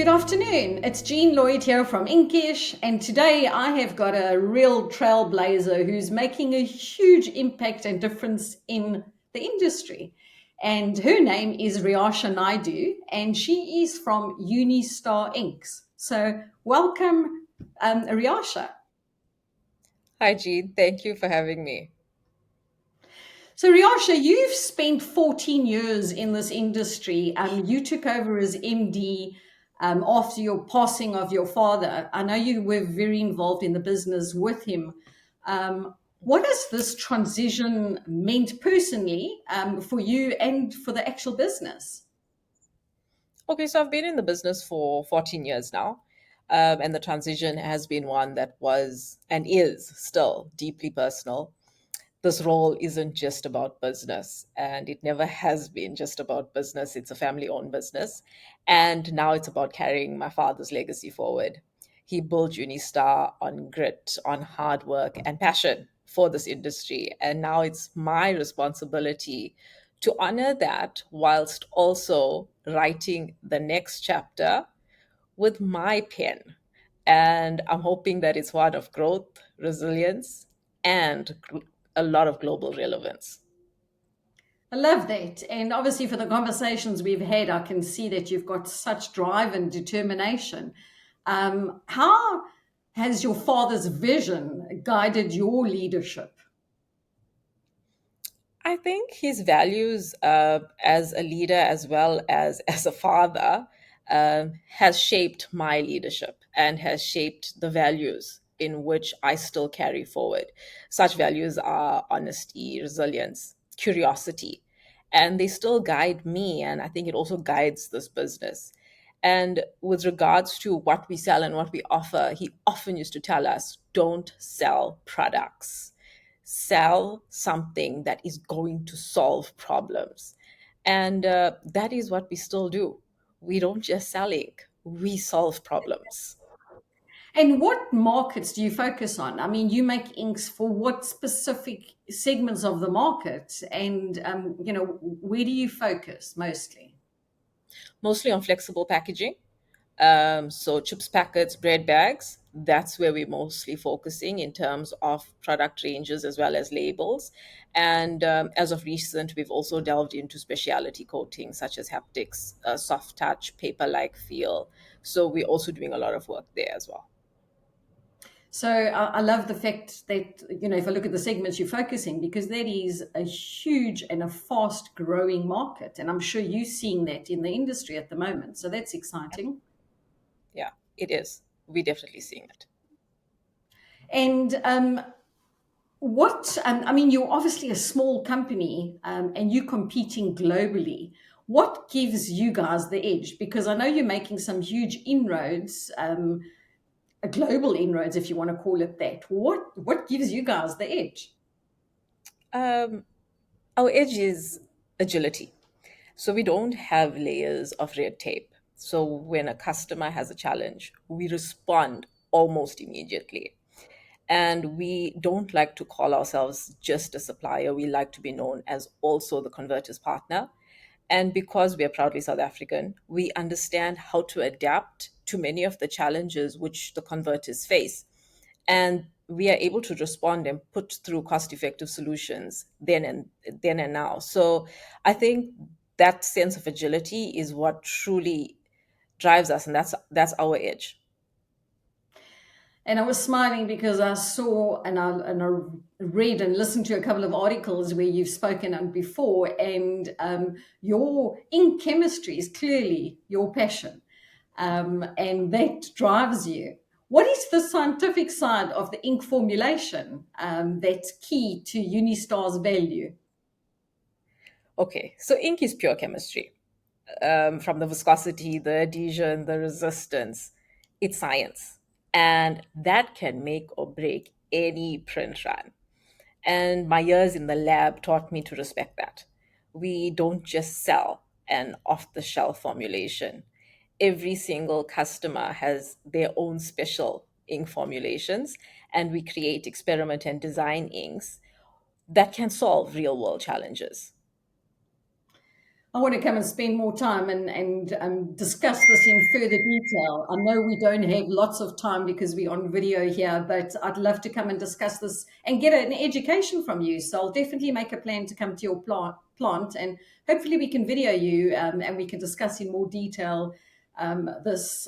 Good afternoon. It's Jean Lloyd here from INKISH, and today I have got a real trailblazer who's making a huge impact and difference in the industry. And her name is Riasha Naidu, and she is from Unistar Inks. So, welcome, Riasha. Hi, Jean. Thank you for having me. So, Riasha, you've spent 14 years in this industry. You took over as MD after your passing of your father. I know you were very involved in the business with him. What has this transition meant personally for you and for the actual business? Okay, so I've been in the business for 14 years now, and the transition has been one that was and is still deeply personal. This role isn't just about business, and it never has been just about business. It's a family owned business. And now it's about carrying my father's legacy forward. He built Unistar on grit, on hard work, and passion for this industry. And now it's my responsibility to honor that whilst also writing the next chapter with my pen. And I'm hoping that it's one of growth, resilience, and a lot of global relevance. I love that. And obviously, for the conversations we've had, I can see that you've got such drive and determination. How has your father's vision guided your leadership? I think his values as a leader as well as as a father has shaped my leadership and has shaped the values in which I still carry forward. Such values are honesty, resilience, curiosity, and they still guide me. And I think it also guides this business. And with regards to what we sell and what we offer, he often used to tell us don't sell products, sell something that is going to solve problems. And that is what we still do. We don't just sell ink, we solve problems. And what markets do you focus on? I mean, you make inks for what specific segments of the market, and where do you focus mostly? Mostly on flexible packaging. So chips packets, bread bags, that's where we're mostly focusing in terms of product ranges as well as labels. And as of recent, we've also delved into specialty coatings such as haptics, soft touch, paper-like feel. So we're also doing a lot of work there as well. So I love the fact that if I look at the segments you're focusing, because that is a huge and a fast growing market, and I'm sure you're seeing that in the industry at the moment. So that's exciting. Yeah, it is. We're definitely seeing it. And I mean, you're obviously a small company and you're competing globally. What gives you guys the edge? Because I know you're making some huge inroads, a global inroads, if you want to call it that. What gives you guys the edge? Um, our edge is agility. So we don't have layers of red tape. So when a customer has a challenge, we respond almost immediately. And we don't like to call ourselves just a supplier. We like to be known as also the converter's partner. And because we are proudly South African, we understand how to adapt to many of the challenges which the converters face. And we are able to respond and put through cost-effective solutions then and now. So I think that sense of agility is what truly drives us, and that's our edge. And I was smiling because I saw and I read and listened to a couple of articles where you've spoken on before, and your ink chemistry is clearly your passion, and that drives you. What is the scientific side of the ink formulation that's key to Unistar's value? Okay, so ink is pure chemistry. From the viscosity, the adhesion, the resistance, it's science. And that can make or break any print run. And my years in the lab taught me to respect that. We don't just sell an off the shelf formulation. Every single customer has their own special ink formulations, and we create experiment and design inks that can solve real world challenges. I want to come and spend more time and discuss this in further detail. I know we don't have lots of time because we're on video here, but I'd love to come and discuss this and get an education from you. So I'll definitely make a plan to come to your plant and hopefully we can video you and we can discuss in more detail this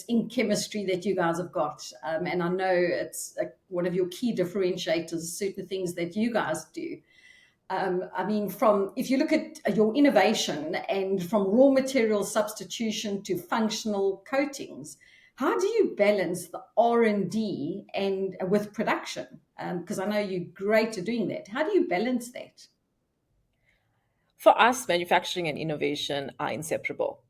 ink chemistry that you guys have got. And I know it's one of your key differentiators, certain things that you guys do. I mean, from if you look at your innovation and from raw material substitution to functional coatings, how do you balance the R&D and with production? Because I know you're great at doing that. How do you balance that? For us, manufacturing and innovation are inseparable.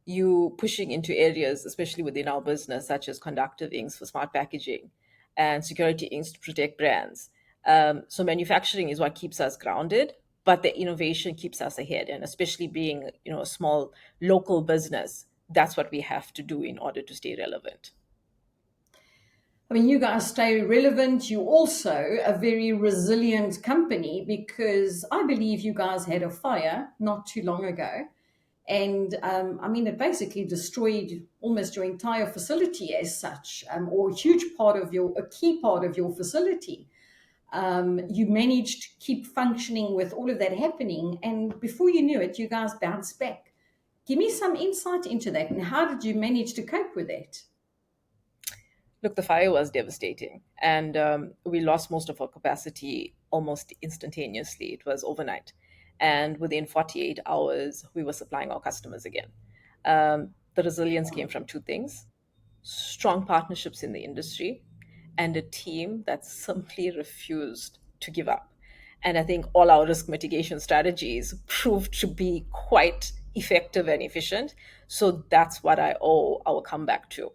You pushing into areas, especially within our business, such as conductive inks for smart packaging and security inks to protect brands. So manufacturing is what keeps us grounded, but the innovation keeps us ahead. And especially being, a small local business, that's what we have to do in order to stay relevant. I mean, you guys stay relevant. You also a very resilient company because I believe you guys had a fire not too long ago. And I mean, it basically destroyed almost your entire facility as such, or a key part of your facility. You managed to keep functioning with all of that happening. And before you knew it, you guys bounced back. Give me some insight into that. And how did you manage to cope with that? Look, the fire was devastating, and we lost most of our capacity almost instantaneously. It was overnight, and within 48 hours, we were supplying our customers again. The resilience came from two things: strong partnerships in the industry, and a team that simply refused to give up. And I think all our risk mitigation strategies proved to be quite effective and efficient. So that's what I owe our comeback to.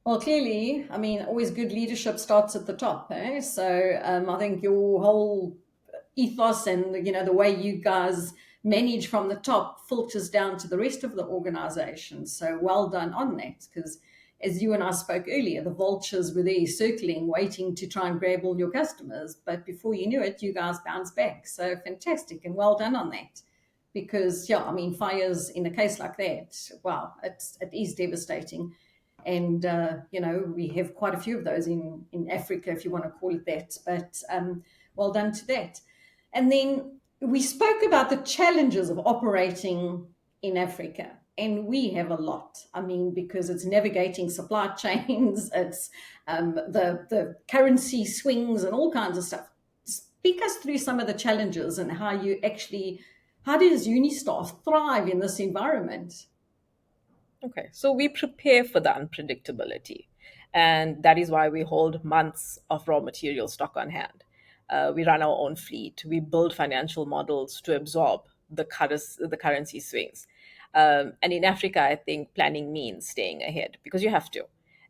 Well, clearly, I mean, always good leadership starts at the top, eh? So I think your whole ethos and the way you guys manage from the top filters down to the rest of the organization. So well done on that, because as you and I spoke earlier, the vultures were there circling, waiting to try and grab all your customers. But before you knew it, you guys bounced back. So fantastic and well done on that. Because yeah, I mean, fires in a case like that, wow, it is devastating. And we have quite a few of those in Africa, if you want to call it that. But well done to that. And then we spoke about the challenges of operating in Africa, and we have a lot. I mean, because it's navigating supply chains, it's the currency swings, and all kinds of stuff. Speak us through some of the challenges and how does Unistar thrive in this environment? Okay, so we prepare for the unpredictability, and that is why we hold months of raw material stock on hand. We run our own fleet. We build financial models to absorb the currency swings. And in Africa, I think planning means staying ahead because you have to.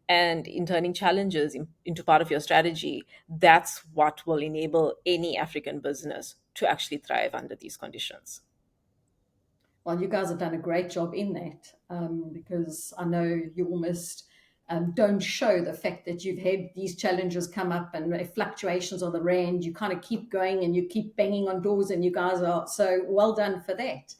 And in turning challenges into part of your strategy, that's what will enable any African business to actually thrive under these conditions. Well, you guys have done a great job in that because I know you almost don't show the fact that you've had these challenges come up and fluctuations on the rand. You kind of keep going and you keep banging on doors, and you guys are so well done for that.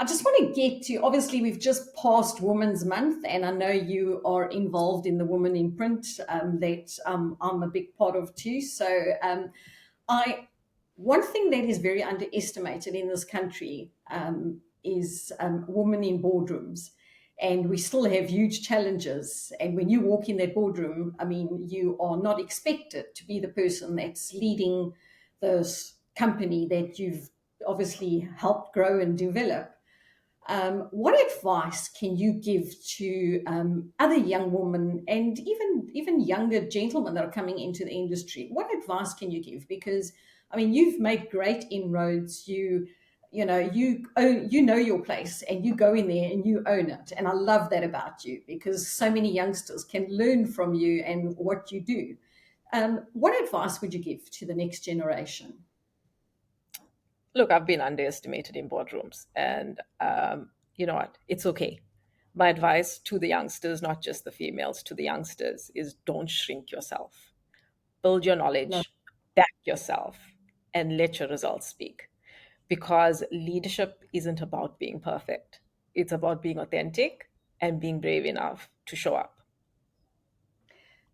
I just want to get to obviously, we've just passed Women's Month, and I know you are involved in the Women in Print that I'm a big part of too. So, I one thing that is very underestimated in this country is women in boardrooms. And we still have huge challenges. And when you walk in that boardroom, I mean, you are not expected to be the person that's leading this company that you've obviously helped grow and develop. What advice can you give to other young women and even younger gentlemen that are coming into the industry? What advice can you give? Because I mean, you've made great inroads. You know your place, and you go in there and you own it. And I love that about you because so many youngsters can learn from you and what you do. What advice would you give to the next generation? Look, I've been underestimated in boardrooms, and you know what? It's okay. My advice to the youngsters, not just the females, to the youngsters is don't shrink yourself. Build your Love. knowledge, back yourself, and let your results speak. because leadership isn't about being perfect. It's about being authentic and being brave enough to show up.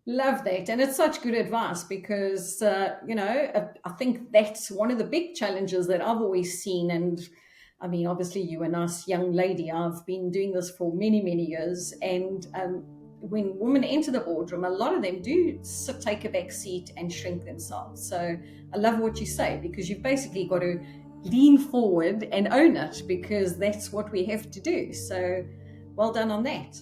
Love that. And it's such good advice because, I think that's one of the big challenges that I've always seen. And I mean, obviously, you a nice young lady. I've been doing this for many, many years. And when women enter the boardroom, a lot of them do take a back seat and shrink themselves. So I love what you say because you've basically got to lean forward and own it because that's what we have to do. So well done on that.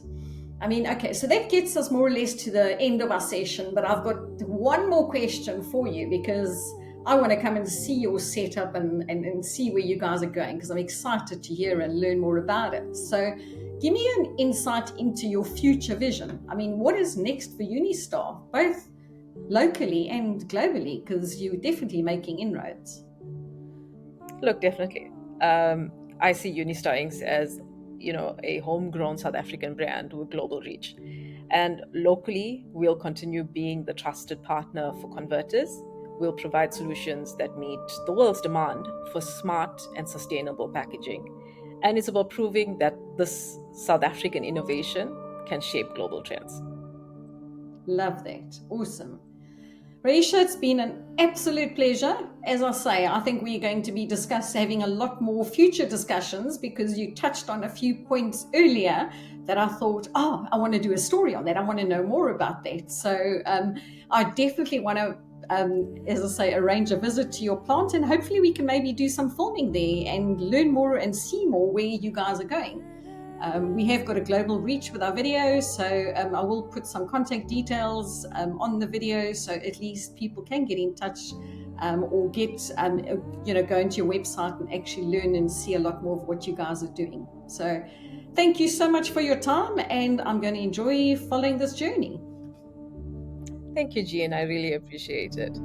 I mean, okay, so that gets us more or less to the end of our session, but I've got one more question for you because I want to come and see your setup and see where you guys are going because I'm excited to hear and learn more about it. So give me an insight into your future vision. I mean, what is next for Unistar, both locally and globally, because you're definitely making inroads. Look, definitely. I see Unistar Inc. as a homegrown South African brand with global reach. And locally, we'll continue being the trusted partner for converters. We'll provide solutions that meet the world's demand for smart and sustainable packaging. And it's about proving that this South African innovation can shape global trends. Love that. Awesome. Riasha, it's been an absolute pleasure. As I say, I think we're going to be having a lot more future discussions because you touched on a few points earlier that I thought, oh, I want to do a story on that. I want to know more about that. So I definitely want to, as I say, arrange a visit to your plant and hopefully we can maybe do some filming there and learn more and see more where you guys are going. We have got a global reach with our videos, so I will put some contact details on the video so at least people can get in touch or get, go into your website and actually learn and see a lot more of what you guys are doing. So thank you so much for your time, and I'm going to enjoy following this journey. Thank you, Jean. I really appreciate it.